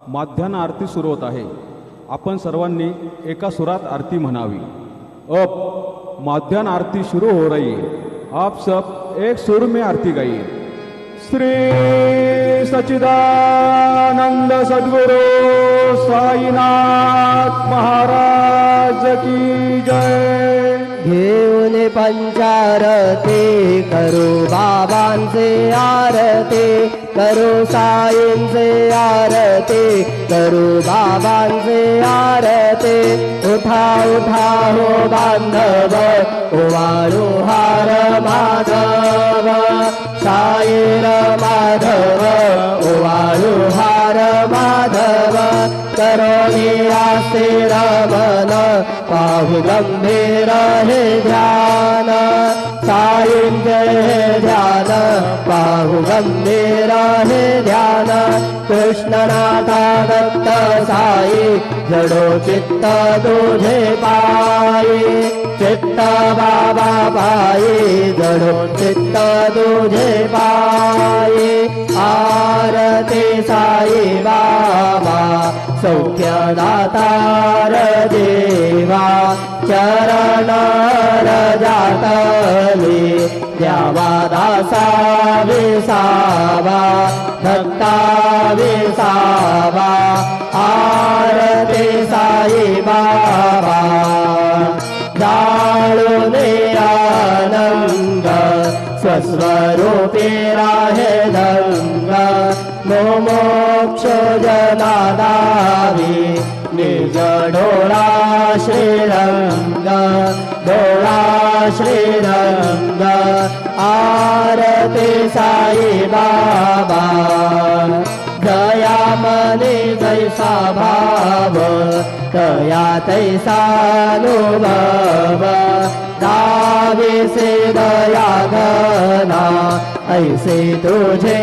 माध्यान्ह आरती सुरू होत आहे। आपण सर्वांनी एका सुरात आरती म्हणावी। अब माध्यान्ह आरती शुरू हो रही है, आप सब एक सुर में आरती गाइए। श्री सच्चिदानंद सद्गुरु साईनाथ महाराज की जय। घेऊन पंचारती करू बाबांचे आरती, करू साईंचे आरती, करू बाबांचे आरती। उठा उठा हो बांधव, ओवाळू हार माधव, साईर माधव, ओवाळू हार माधव। करोनी आसे रमन, पाहु गंभीर हे ध्यान, साईंचे हे ध्यान, पाहु गंभीर हे ध्यान। कृष्णनाथा दत्त साई, जडो चित्त तुझे पायी, चित्त बाबा पायी, जडो चित्त तुझे पायी। आरती साई बाबा, सौख्यदातार देवा, चरण रजातली, द्यावा दासा विसावा, भक्ता विसावा। आरती साई बाबा, जाळून आनंद, स्वस्वरूपी राहे दंग। मोमोक्ष जनादावी, निज डोळा श्रीरंग, डोळा श्रीरंग। आरती साई बाबा, दया मने जैसा भाव, तया तैसा अनुभव। दावे से दया घना, ऐसे तुझे